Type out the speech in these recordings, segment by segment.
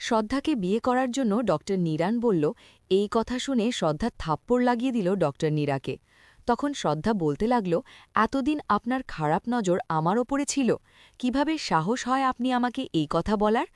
শ্রদ্ধাকে বিয়ে করার জন্য ডক্টর নীরান বলল। এই কথা শুনে শ্রদ্ধা থাপ্পড় লাগিয়ে দিল ডক্টর নীরাকে। তখন শ্রদ্ধা বলতে লাগল, এতদিন আপনার খারাপ নজর আমার ওপরে ছিল, কিভাবে সাহস হয় আপনি আমাকে এই কথা বলার।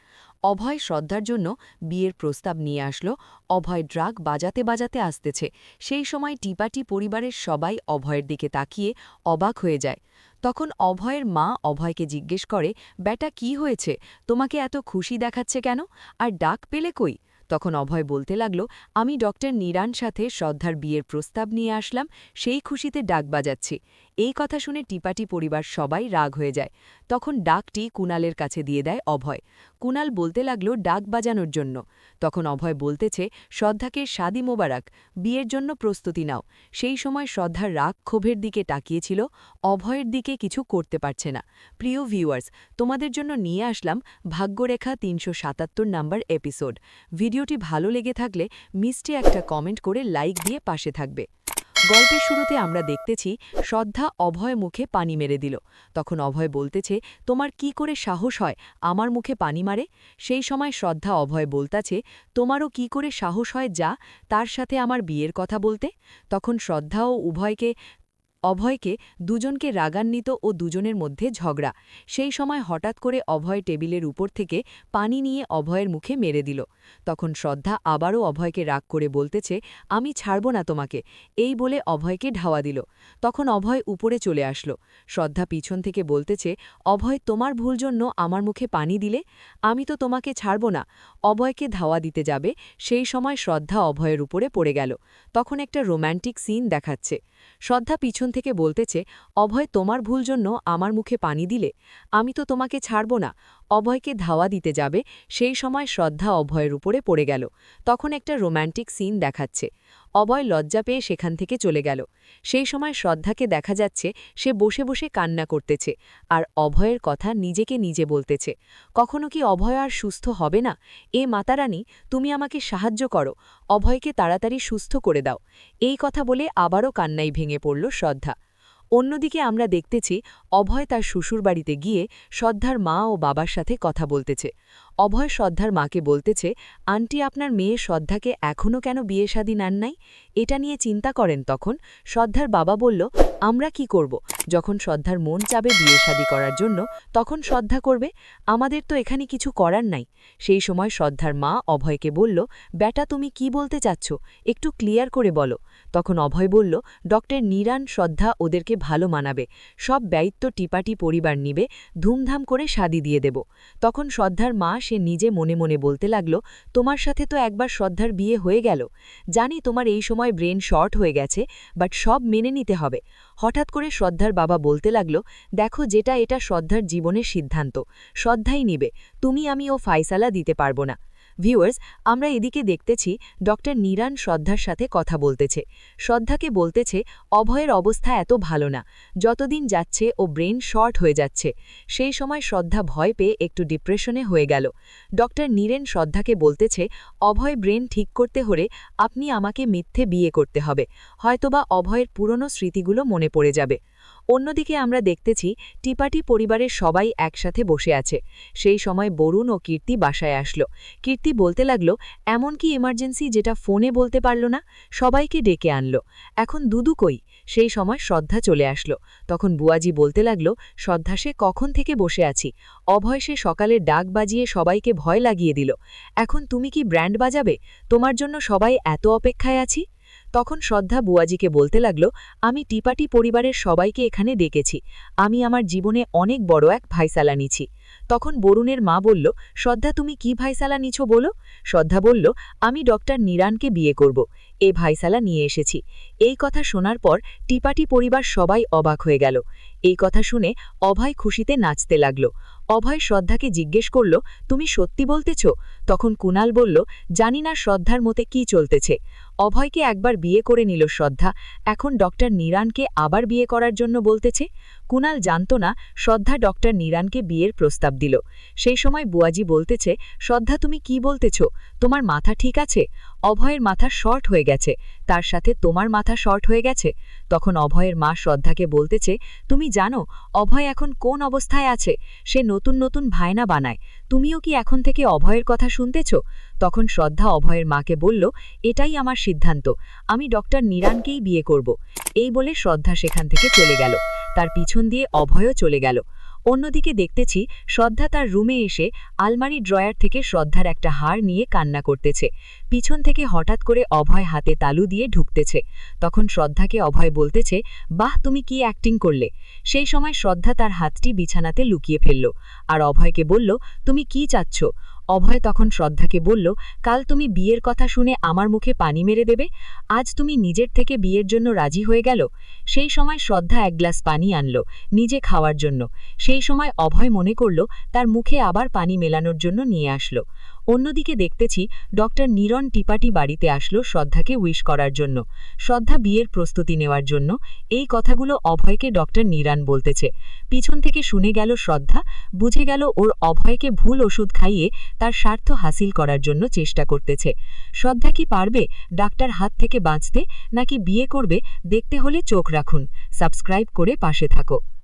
অভয় শ্রদ্ধার জন্য বিয়ের প্রস্তাব নিয়ে আসলো। অভয় ড্রাগ বাজাতে বাজাতে আসতেছে। সেই সময় টিপাটি পরিবারের সবাই অভয়ের দিকে তাকিয়ে অবাক হয়ে যায়। তখন অভয়ের মা অভয়কে জিজ্ঞেস করে, ব্যাটা কি হয়েছে, তোমাকে এত খুশি দেখাচ্ছে কেন, আর ডাক পেলে কই। তখন অভয় বলতে লাগল, আমি ডক্টর নীরান সাথে শ্রদ্ধার বিয়ের প্রস্তাব নিয়ে আসলাম, সেই খুশিতে ডাক বাজাচ্ছি। এই কথা শুনে টিপাটি পরিবার সবাই রাগ হয়ে যায়। তখন ডাকটি কুণালের কাছে দিয়ে দেয় অভয়। কুণাল বলতে লাগল ডাক বাজানোর জন্য। তখন অভয় বলতেছে, শ্রদ্ধাকে শাদি মোবারক, বিয়ের জন্য প্রস্তুতি নাও। সেই সময় শ্রদ্ধার রাগ ক্ষোভের দিকে তাকিয়েছিল, অভয়ের দিকে কিছু করতে পারছে না। প্রিয় ভিউয়ার্স, তোমাদের জন্য নিয়ে আসলাম ভাগ্যরেখা ৩৭৭ নাম্বার এপিসোড। ভিডিওটি ভালো লেগে থাকলে মিষ্টি একটা কমেন্ট করে লাইক দিয়ে পাশে থাকবে। গল্পের শুরুতে আমরা দেখতেছি শ্রদ্ধা অভয় মুখে পানি মেরে দিল। তখন অভয় বলতেছে, তোমার কি করে সাহস হয় আমার মুখে পানি মারে। সেই সময় শ্রদ্ধা অভয় বলতাছে, তোমারও কি করে সাহস হয় যা তার সাথে আমার বিয়ের কথা বলতে। তখন শ্রদ্ধা ও অভয়কে দুজনকে রাগান্বিত ও দুজনের মধ্যে ঝগড়া। সেই সময় হঠাৎ করে অভয় টেবিলের উপর থেকে পানি নিয়ে অভয়ের মুখে মেরে দিল। তখন শ্রদ্ধা আবারও অভয়কে রাগ করে বলতেছে, আমি ছাড়ব না তোমাকে, এই বলে অভয়কে ধাওয়া দিল। তখন অভয় উপরে চলে আসলো। শ্রদ্ধা পিছন থেকে বলতেছে, অভয় তোমার ভুল জন্য আমার মুখে পানি দিলে, আমি তো তোমাকে ছাড়ব না। অভয়কে ধাওয়া দিতে যাবে, সেই সময় শ্রদ্ধা অভয়ের উপরে পড়ে গেল। তখন একটা রোম্যান্টিক সিন দেখাচ্ছে। শ্রদ্ধা পিছন থেকে বলতেছে, অভয় তোমার ভুল জন্য আমার মুখে পানি দিলে, আমি তো তোমাকে ছাড়ব না। অভয়কে ধাওয়া দিতে যাবে, সেই সময় শ্রদ্ধা অভয়ের উপরে পড়ে গেল। তখন একটা রোম্যান্টিক সিন দেখাচ্ছে। অভয় লজ্জা পেয়ে সেখান থেকে চলে গেল। সেই সময় শ্রদ্ধাকে দেখা যাচ্ছে সে বসে বসে কান্না করতেছে, আর অভয়ের কথা নিজেকে নিজে বলতেছে। কখনো কি অভয় আর সুস্থ হবে না। এ মাতারানী, তুমি আমাকে সাহায্য করো, অভয়কে তাড়াতাড়ি সুস্থ করে দাও। এই কথা বলে আবারও কান্নায় ভেঙে পড়ল শ্রদ্ধা। অন্যদিকে আমরা দেখতেছি অভয় তার শ্বশুরবাড়িতে গিয়ে শ্রদ্ধার মা ও বাবার সাথে কথা বলতেছে। অভয় শ্রদ্ধার মাকে বলতেছে, আন্টি আপনার মেয়ে শ্রদ্ধাকে এখনও কেন বিয়ে শাদী নেন নাই, এটা নিয়ে চিন্তা করেন। তখন শ্রদ্ধার বাবা বলল, আমরা কি করব, যখন শ্রদ্ধার মন চাবে বিয়ে শাদী করার জন্য তখন শ্রদ্ধা করবে, আমাদের তো এখানে কিছু করার নাই। সেই সময় শ্রদ্ধার মা অভয়কে বলল, ব্যাটা তুমি কি বলতে চাচ্ছ, একটু ক্লিয়ার করে বলো। তখন অভয় বলল, ডক্টর নীরান শ্রদ্ধা ওদেরকে ভালো মানাবে, সব দায়িত্ব টিপাটি পরিবার নিবে, ধুমধাম করে শাদী দিয়ে দেব। তখন শ্রদ্ধার মা সে নিজে মনে মনে বলতে লাগল, তোমার সাথে তো একবার শ্রদ্ধার বিয়ে হয়ে গেল, জানি তোমার এই সময় ব্রেন শর্ট হয়ে গেছে, বাট সব মেনে নিতে হবে। হঠাৎ করে শ্রদ্ধার বাবা বলতে লাগল, দেখো যেটা এটা শ্রদ্ধার জীবনের সিদ্ধান্ত, শ্রদ্ধাই নিবে, তুমি আমি ও ফায়সালা দিতে পারবো না। ভিউয়ার্স, আমরা এদিকে দেখতেছি ডক্টর নীরান শ্রদ্ধার সাথে কথা বলতেছে। শ্রদ্ধাকে বলতেছে, অভয়ের অবস্থা এত ভালো না, যতদিন যাচ্ছে ও ব্রেন শর্ট হয়ে যাচ্ছে। সেই সময় শ্রদ্ধা ভয় পেয়ে একটু ডিপ্রেশনে হয়ে গেল। ডক্টর নীরেন শ্রদ্ধাকে বলতেছে, অভয় ব্রেন ঠিক করতে হলে আপনি আমাকে মিথ্যে বিয়ে করতে হবে, হয়তোবা অভয়ের পুরনো স্মৃতিগুলো মনে পড়ে যাবে। অন্যদিকে আমরা দেখতেছি টিপাটি পরিবারের সবাই একসাথে বসে আছে। সেই সময় বরুণ ও কীর্তি বাসায় আসলো। কীর্তি বলতে লাগলো, এমন কি এমার্জেন্সি যেটা ফোনে বলতে পারল না, সবাইকে ডেকে আনলো, এখন দুদু কই। সেই সময় শ্রদ্ধা চলে আসলো। তখন বুয়াজি বলতে লাগলো, শ্রদ্ধা সে কখন থেকে বসে আছি, অভয় সে সকালে ডাক বাজিয়ে সবাইকে ভয় লাগিয়ে দিল, এখন তুমি কি ব্র্যান্ড বাজাবে, তোমার জন্য সবাই এত অপেক্ষায় আছি। তখন শ্রদ্ধা বুয়াজিকে বলতে লাগল, আমি টিপাটি পরিবারের সবাইকে এখানে ডেকেছি, আমি আমার জীবনে অনেক বড় এক ফায়সালা নিছি। তখন বরুণের মা বলল, শ্রদ্ধা তুমি কি ফায়সালা নিছো বলো। শ্রদ্ধা বলল, আমি ডক্টর নীরানকে বিয়ে করব, এ ফায়সালা নিয়ে এসেছি। এই কথা শোনার পর টিপাটি পরিবার সবাই অবাক হয়ে গেল। এই কথা শুনে অভয় খুশিতে নাচতে লাগল। অভয় শ্রদ্ধাকে জিজ্ঞেস করল, তুমি সত্যি বলতেছ। তখন কুণাল বলল, জানি না শ্রদ্ধার মতে কি চলতেছে, অভয়কে একবার বিয়ে করে নিল শ্রদ্ধা, এখন ডক্টর নীরানকে আবার বিয়ে করার জন্য বলতেছে। কুণাল জানত না শ্রদ্ধা ডক্টর নীরানকে বিয়ের প্রস্তাব দিল। সেই সময় বুয়াজি বলতেছে, শ্রদ্ধা তুমি কি বলতেছ, তোমার মাথা ঠিক আছে, অভয়ের মাথা শর্ট হয়ে গেছে, তার সাথে তোমার মাথা শর্ট হয়ে গেছে। তখন অভয়ের মা শ্রদ্ধাকে বলতেছে, তুমি জানো অভয় এখন কোন অবস্থায় আছে, সে নতুন নতুন ভায়না বানায়, তুমিও কি এখন থেকে অভয়ের কথা শুনতেছ? তখন শ্রদ্ধা অভয়ের মাকে বলল, এটাই আমার সিদ্ধান্ত, আমি ডক্টর নিরানকেই বিয়ে করব। এই বলে শ্রদ্ধা সেখান থেকে চলে গেল। তার পিছন দিয়ে অভয়ও চলে গেল। অন্যদিকে দেখতেছি শ্রদ্ধা তার রুমে এসে আলমারি ড্রয়ার থেকে শ্রদ্ধার একটা হার নিয়ে কান্না করতেছে। পিছন থেকে হঠাৎ করে অভয় হাতে তালু দিয়ে ঢুকতেছে। তখন শ্রদ্ধাকে অভয় বলতেছে, বাহ, তুমি কি অ্যাক্টিং করলে। সেই সময় শ্রদ্ধা তার হাতটি বিছানাতে লুকিয়ে ফেলল আর অভয়কে বলল, তুমি কি চাচ্ছ? অভয় তখন শ্রদ্ধাকে বলল, কাল তুমি বিয়ের কথা শুনে আমার মুখে পানি মেরে দেবে, আজ তুমি নিজের থেকে বিয়ের জন্য রাজি হয়ে গেল। সেই সময় শ্রদ্ধা এক গ্লাস পানি আনল নিজে খাওয়ার জন্য। সেই সময় অভয় মনে করল তার মুখে আবার পানি মেলানোর জন্য নিয়ে আসলো। অন্যদিকে দেখতেছি ডক্টর নিরন টিপাটি বাড়িতে আসলো শ্রদ্ধাকে উইশ করার জন্য, শ্রদ্ধা বিয়ের প্রস্তুতি নেওয়ার জন্য। এই কথাগুলো অভয়কে ডক্টর নিরান বলতেছে। পিছন থেকে শুনে গেল শ্রদ্ধা, বুঝে গেল ওর অভয়কে ভুল ওষুধ খাইয়ে তার স্বার্থ হাসিল করার জন্য চেষ্টা করতেছে। শ্রদ্ধা কি পারবে ডাক্তার হাত থেকে বাঁচতে, নাকি বিয়ে করবে? দেখতে হলে চোখ রাখুন, সাবস্ক্রাইব করে পাশে থাকো।